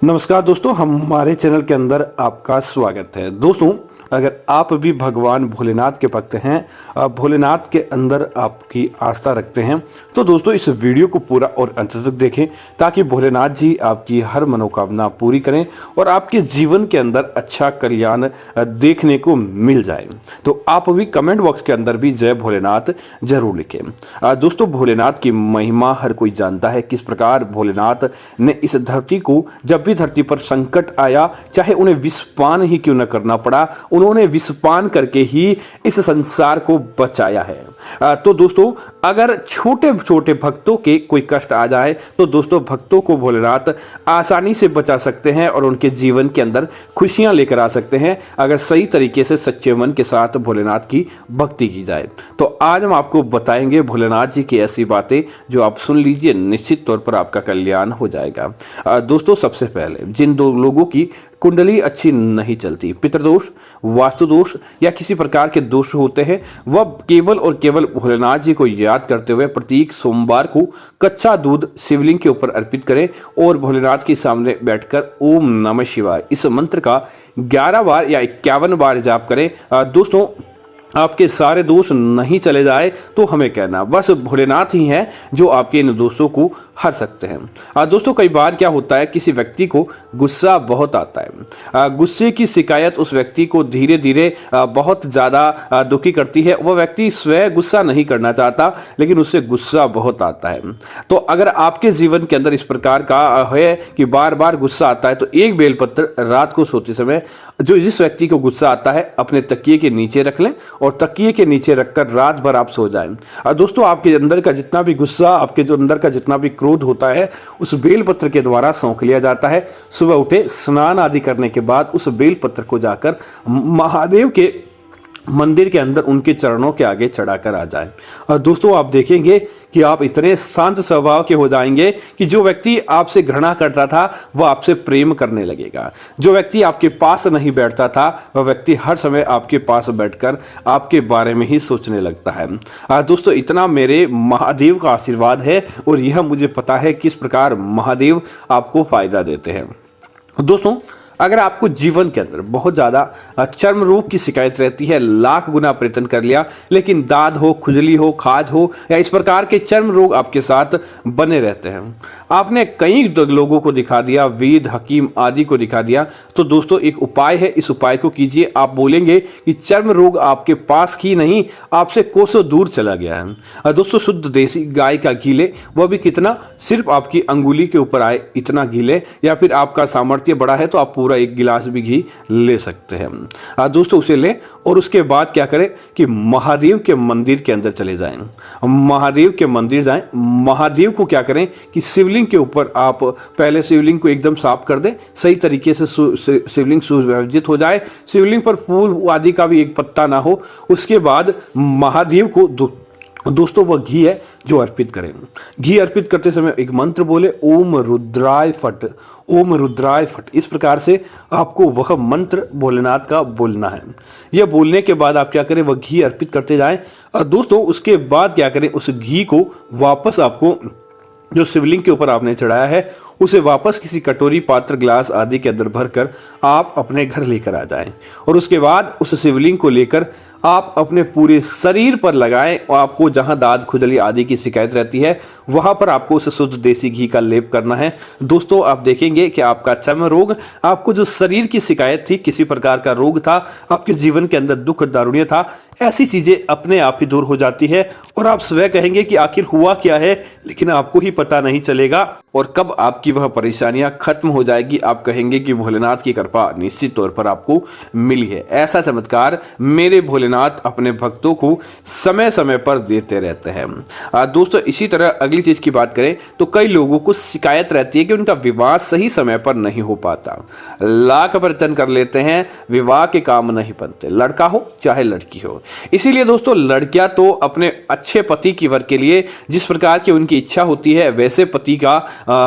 नमस्कार दोस्तों, हमारे चैनल के अंदर आपका स्वागत है। दोस्तों, अगर आप भी भगवान भोलेनाथ के भक्त हैं, भोलेनाथ के अंदर आपकी आस्था रखते हैं, तो दोस्तों इस वीडियो को पूरा और अंत तक देखें ताकि भोलेनाथ जी आपकी हर मनोकामना पूरी करें और आपके जीवन के अंदर अच्छा कल्याण देखने को मिल जाए। तो आप भी कमेंट बॉक्स के अंदर भी जय भोलेनाथ जरूर लिखें। दोस्तों, भोलेनाथ की महिमा हर कोई जानता है, किस प्रकार भोलेनाथ ने इस धरती को, जब भी धरती पर संकट आया, चाहे उन्हें विषपान ही क्यों न करना पड़ा, उन्होंने विषपान करके ही इस संसार को बचाया है। तो दोस्तों, अगर छोटे छोटे भक्तों के कोई कष्ट आ जाए तो दोस्तों भक्तों को भोलेनाथ आसानी से बचा सकते हैं और उनके जीवन के अंदर खुशियां लेकर आ सकते हैं, अगर सही तरीके से सच्चे मन के साथ भोलेनाथ की भक्ति की जाए। तो आज हम आपको बताएंगे भोलेनाथ जी की ऐसी बातें जो आप सुन लीजिए, निश्चित तौर पर आपका कल्याण हो जाएगा। दोस्तों, सबसे पहले जिन दो लोगों की कुंडली अच्छी नहीं चलती, पितृदोष, वास्तुदोष या किसी प्रकार के दोष होते हैं, वह केवल और केवल भोलेनाथ जी को याद करते हुए प्रत्येक सोमवार को कच्चा दूध शिवलिंग के ऊपर अर्पित करें और भोलेनाथ के सामने बैठकर ओम नमः शिवाय इस मंत्र का 11 बार या 51 बार जाप करें। दोस्तों, आपके सारे दोष नहीं चले जाए तो हमें कहना, बस भोलेनाथ ही हैं जो आपके इन दोषों को हर सकते हैं। दोस्तों, कई बार क्या होता है, किसी व्यक्ति को गुस्सा बहुत आता है। गुस्से की शिकायत उस व्यक्ति को धीरे धीरे बहुत ज़्यादा दुखी करती है। वह व्यक्ति स्वयं गुस्सा नहीं करना चाहता, लेकिन उससे गुस्सा बहुत आता है। तो अगर आपके जीवन के अंदर इस प्रकार का है कि बार बार गुस्सा आता है, तो एक बेलपत्र रात को सोते समय जो जिस व्यक्ति को गुस्सा आता है अपने तकिए के नीचे रख लें और तकिए के नीचे रखकर रात भर आप सो जाएं। दोस्तों, आपके अंदर का जितना भी गुस्सा, आपके जो अंदर का जितना भी क्रोध होता है, उस बेलपत्र के द्वारा सौंख लिया जाता है। सुबह उठे स्नान आदि करने के बाद उस बेलपत्र को जाकर महादेव के मंदिर के अंदर उनके चरणों के आगे चढ़ाकर आ जाएं। और दोस्तों, आप देखेंगे कि आप इतने शांत स्वभाव के हो जाएंगे कि जो व्यक्ति आपसे घृणा करता था वह आपसे प्रेम करने लगेगा। जो व्यक्ति आपके पास नहीं बैठता था वह व्यक्ति हर समय आपके पास बैठकर आपके बारे में ही सोचने लगता है। दोस्तों, इतना मेरे महादेव का आशीर्वाद है और यह मुझे पता है किस प्रकार महादेव आपको फायदा देते हैं। दोस्तों, अगर आपको जीवन के अंदर बहुत ज़्यादा चर्म रोग की शिकायत रहती है, लाख गुना प्रयत्न कर लिया लेकिन दाद हो, खुजली हो, खाज हो या इस प्रकार के चर्म रोग आपके साथ बने रहते हैं, आपने कई लोगों को दिखा दिया, वेद, हकीम आदि को दिखा दिया, तो दोस्तों एक उपाय है, इस उपाय को कीजिए। आप बोलेंगे कि चर्म रोग आपके पास ही नहीं, आपसे कोसों दूर चला गया है। दोस्तों, शुद्ध देसी गाय का घी ले, वह भी कितना, सिर्फ आपकी अंगुली के ऊपर आए इतना घी ले, या फिर आपका सामर्थ्य बड़ा है तो आप पूरा एक गिलास भी घी ले सकते हैं। दोस्तों, उसे लें और उसके बाद क्या करें कि महादेव के मंदिर के अंदर चले जाएं, महादेव के मंदिर जाएं। महादेव को क्या करें कि शिवलिंग के ऊपर आप पहले शिवलिंग को एकदम साफ कर दें, सही तरीके से शिवलिंग सुव्यवस्थित हो जाए, शिवलिंग पर फूल आदि का भी एक पत्ता ना हो। उसके बाद महादेव को दोस्तों वह घी है जो अर्पित करें। घी अर्पित करते समय एक मंत्र बोले, ओम रुद्राय फट, ओम रुद्राय फट। इस प्रकार से आपको वह मंत्र भोलेनाथ का बोलना है। यह बोलने के बाद आप क्या करें, वह घी अर्पित करते जाएं। और दोस्तों, उसके बाद क्या करें, उस घी को वापस आपको जो शिवलिंग के ऊपर आपने चढ़ाया है उसे वापस किसी कटोरी, पात्र, ग्लास आदि के अंदर भरकर आप अपने घर लेकर आ जाएं। और उसके बाद उस शिवलिंग को लेकर आप अपने पूरे शरीर पर लगाएं और आपको जहां दाद, खुजली आदि की शिकायत रहती है वहां पर आपको उस शुद्ध देसी घी का लेप करना है। दोस्तों, आप देखेंगे कि आपका चर्म रोग, आपको जो शरीर की शिकायत थी, किसी प्रकार का रोग था, आपके जीवन के अंदर दुख दारुण्य था, ऐसी चीजें अपने आप ही दूर हो जाती है और आप स्वयं कहेंगे कि आखिर हुआ क्या है, लेकिन आपको ही पता नहीं चलेगा और कब आपकी वह परेशानियां खत्म हो जाएगी आप कहेंगे कि भोलेनाथ की कृपा निश्चित तौर पर आपको मिली है। ऐसा चमत्कार मेरे भोलेनाथ अपने भक्तों को समय समय पर देते रहते हैं। दोस्तों, इसी तरह अगली चीज की बात करें तो कई लोगों को शिकायत रहती है कि उनका विवाह सही समय पर नहीं हो पाता, लाख प्रयत्न कर लेते हैं, विवाह के काम नहीं बनते, लड़का हो चाहे लड़की हो। इसीलिए दोस्तों लड़कियां तो अपने अच्छे पति की वर के लिए जिस प्रकार की उनकी इच्छा होती है वैसे पति का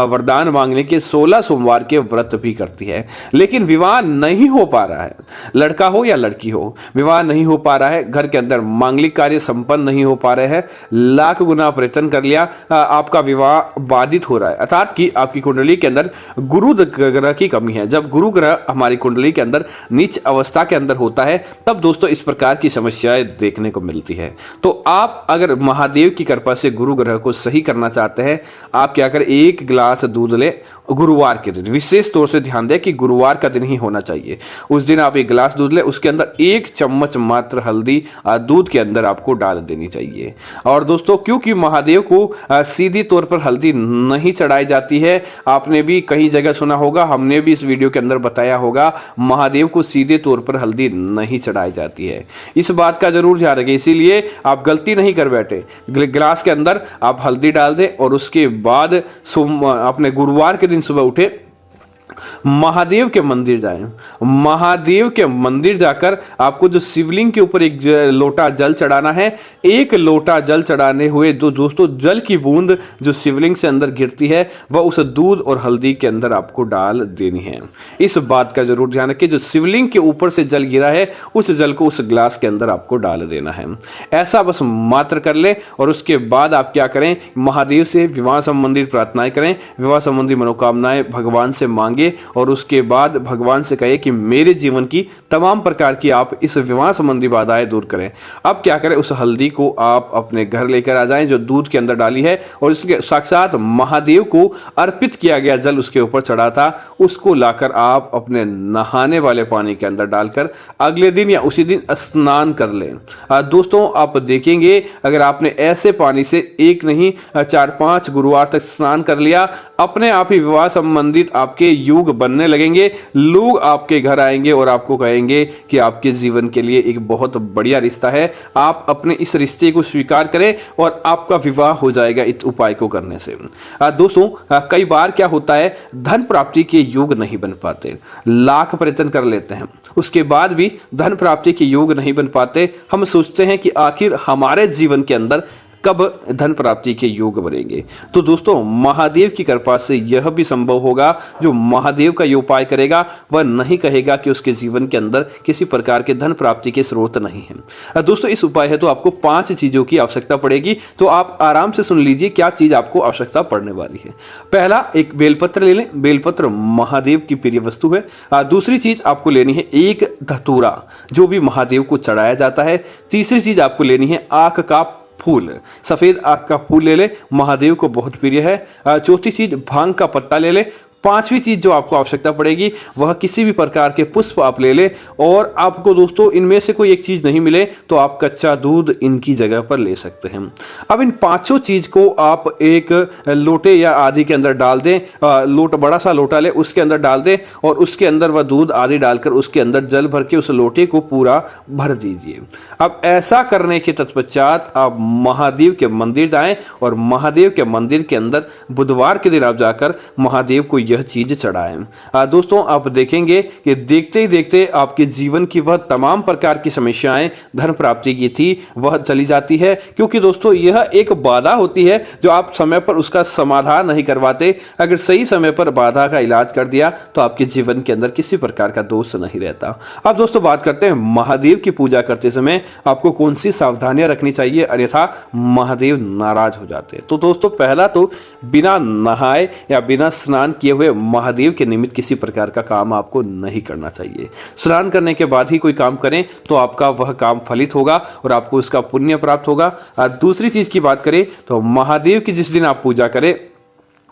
वरदान मांगने के 16 सोमवार के व्रत भी करती है, लेकिन विवाह नहीं हो पा रहा है, लड़का हो या लड़की हो, विवाह नहीं हो पा रहा है, घर के अंदर मांगलिक कार्य संपन्न नहीं हो पा रहे हैं, लाख गुना प्रयत्न कर लिया, आपका विवाह बाधित हो रहा है, अर्थात कि आपकी कुंडली के अंदर गुरु ग्रह की कमी है। जब गुरु ग्रह हमारी कुंडली के अंदर नीच अवस्था के अंदर होता है तब दोस्तों इस प्रकार की समस्याएं देखने को मिलती है। तो आप अगर महादेव की कृपा से गुरु ग्रह को सही करना चाहते हैं, आप क्या करें, 1 गिलास दूध ले, गुरुवार के दिन विशेष तौर से ध्यान दें कि गुरुवार का दिन ही होना चाहिए। उस दिन आप 1 गिलास दूध ले, उसके अंदर 1 चम्मच मात्र हल्दी दूध के अंदर आपको डाल देनी चाहिए। और दोस्तों क्योंकि महादेव को सीधी तौर पर हल्दी नहीं चढ़ाई जाती है, आपने भी कई जगह सुना होगा, हमने भी इस वीडियो के अंदर बताया होगा, महादेव को सीधे तौर पर हल्दी नहीं चढ़ाई जाती है। इस बात का जरूर ध्यान रखें, इसीलिए आप गलती नहीं कर बैठे, गिलास के अंदर आप हल्दी डाल दें और उसके बाद अपने गुरुवार के दिन सुबह उठे, महादेव के मंदिर जाएं। महादेव के मंदिर जाकर आपको जो शिवलिंग के ऊपर 1 लोटा जल चढ़ाना है, 1 लोटा जल चढ़ाने हुए जो दोस्तों जल की बूंद जो शिवलिंग से अंदर गिरती है वह उस दूध और हल्दी के अंदर आपको डाल देनी है। इस बात का जरूर ध्यान रखें, जो शिवलिंग के ऊपर से जल गिरा है उस जल को उस ग्लास के अंदर आपको डाल देना है। ऐसा बस मात्र कर ले और उसके बाद आप क्या करें, महादेव से विवाह संबंधी प्रार्थनाएं करें, विवाह संबंधी मनोकामनाएं भगवान से मांगे और उसके बाद भगवान से कहे कि मेरे जीवन की तमाम प्रकार की आप इस विवाह संबंधी बाधाएं दूर करें। अब क्या करें, उस हल्दी को आप अपने घर लेकर आ जाएं जो दूध के अंदर डाली है और इसके साक्षात महादेव को अर्पित किया गया जल उसके ऊपर चढ़ा था, उसको लाकर आप अपने नहाने वाले पानी के अंदर डालकर अगले दिन या उसी दिन स्नान कर लें। दोस्तों आप देखेंगे अगर आपने ऐसे पानी से 1 नहीं 4-5 गुरुवार तक स्नान कर लिया, अपने आप ही विवाह संबंधित आपके युग बनने लगेंगे, लोग आपके घर आएंगे और आपको कहेंगे कि आपके जीवन के लिए एक बहुत बढ़िया रिश्ता है, आप अपने इस रिश्ते को स्वीकार करें और आपका विवाह हो जाएगा इस उपाय को करने से। दोस्तों कई बार क्या होता है, धन प्राप्ति के योग नहीं बन पाते, लाख प्रयत्न कर लेते हैं, उसके बाद भी धन प्राप्ति के योग नहीं बन पाते। हम सोचते हैं कि आखिर हमारे जीवन के अंदर कब धन प्राप्ति के योग बनेंगे। तो दोस्तों महादेव की कृपा से यह भी संभव होगा, जो महादेव का ये उपाय करेगा वह नहीं कहेगा कि उसके जीवन के अंदर किसी प्रकार के धन प्राप्ति के स्रोत नहीं है। दोस्तों इस उपाय है तो आपको 5 चीजों की आवश्यकता पड़ेगी, तो आप आराम से सुन लीजिए क्या चीज आपको आवश्यकता पड़ने वाली है। पहला, एक बेलपत्र ले लें, बेलपत्र महादेव की प्रिय वस्तु है। दूसरी चीज आपको लेनी है 1 धतूरा जो भी महादेव को चढ़ाया जाता है। तीसरी चीज आपको लेनी है आक का फूल, सफेद आक का फूल ले ले, महादेव को बहुत प्रिय है। चौथी चीज भांग का पत्ता ले ले। 5वीं चीज जो आपको आवश्यकता पड़ेगी वह किसी भी प्रकार के पुष्प आप ले ले, और आपको दोस्तों इनमें से कोई एक चीज नहीं मिले तो आप कच्चा दूध इनकी जगह पर ले सकते हैं। अब इन 5 चीज को आप एक लोटे या आदि के अंदर डाल दें, बड़ा सा लोटा ले उसके अंदर डाल दें और उसके अंदर वह दूध आदि डालकर उसके अंदर जल भर के उस लोटे को पूरा भर दीजिए। अब ऐसा करने के तत्पश्चात आप महादेव के मंदिर जाएं और महादेव के मंदिर के अंदर बुधवार के दिन आप जाकर महादेव को यह चीज चढ़ाएं। दोस्तों आप देखेंगे कि देखते ही देखते आपके जीवन की वह तमाम प्रकार की समस्याएं धन प्राप्ति की थी वह चली जाती है, क्योंकि दोस्तों यह एक बाधा होती है जो आप समय पर उसका समाधान नहीं करवाते। अगर सही समय पर बाधा का इलाज कर दिया तो आपके जीवन के अंदर किसी प्रकार का दोष नहीं रहता। अब दोस्तों बात करते हैं महादेव की पूजा करते समय आपको कौन सी सावधानियां रखनी चाहिए, अन्यथा महादेव नाराज हो जाते हैं। तो दोस्तों पहला तो बिना नहाए या बिना स्नान किए हुए महादेव के निमित्त किसी प्रकार का काम आपको नहीं करना चाहिए। स्नान करने के बाद ही कोई काम करें तो आपका वह काम फलित होगा और आपको उसका पुण्य प्राप्त होगा। दूसरी चीज की बात करें तो महादेव की जिस दिन आप पूजा करें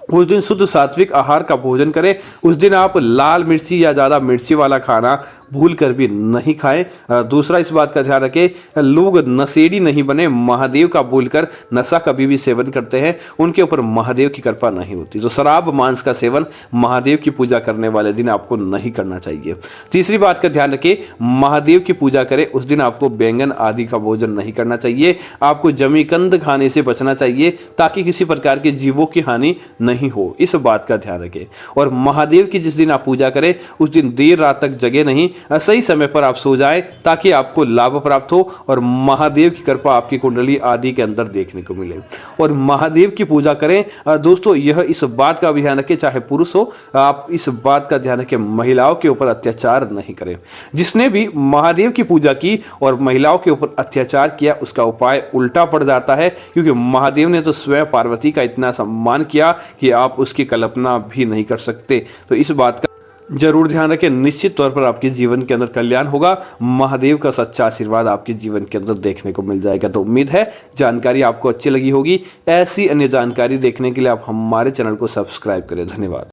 उस दिन शुद्ध सात्विक आहार का भोजन करें। उस दिन आप लाल मिर्ची या ज्यादा मिर्ची वाला खाना भूल कर भी नहीं खाएं। दूसरा इस बात का ध्यान रखें, लोग नशेड़ी नहीं बने, महादेव का भूलकर नशा कभी भी सेवन करते हैं उनके ऊपर महादेव की कृपा नहीं होती। तो शराब मांस का सेवन महादेव की पूजा करने वाले दिन आपको नहीं करना चाहिए। तीसरी बात का ध्यान रखें, महादेव की पूजा करें उस दिन आपको बैंगन आदि का भोजन नहीं करना चाहिए। आपको जमीकंद खाने से बचना चाहिए ताकि किसी प्रकार के जीवों की हानि नहीं नहीं हो, इस बात का ध्यान रखें। और महादेव की जिस दिन आप पूजा करें उस दिन देर रात तक जगे नहीं, सही समय पर आप सो जाएं ताकि आपको लाभ प्राप्त हो और महादेव की कृपा आपकी कुंडली आदि के अंदर देखने को मिले। और महादेव की पूजा करें दोस्तों, यह इस बात का भी ध्यान रखें, चाहे पुरुष हो, आप इस बात का ध्यान रखें महिलाओं के ऊपर अत्याचार नहीं करें। जिसने भी महादेव की पूजा की और महिलाओं के ऊपर अत्याचार किया उसका उपाय उल्टा पड़ जाता है, क्योंकि महादेव ने तो स्वयं पार्वती का इतना सम्मान किया कि आप उसकी कल्पना भी नहीं कर सकते। तो इस बात का जरूर ध्यान रखें, निश्चित तौर पर आपके जीवन के अंदर कल्याण होगा, महादेव का सच्चा आशीर्वाद आपके जीवन के अंदर देखने को मिल जाएगा। तो उम्मीद है जानकारी आपको अच्छी लगी होगी। ऐसी अन्य जानकारी देखने के लिए आप हमारे चैनल को सब्सक्राइब करें। धन्यवाद।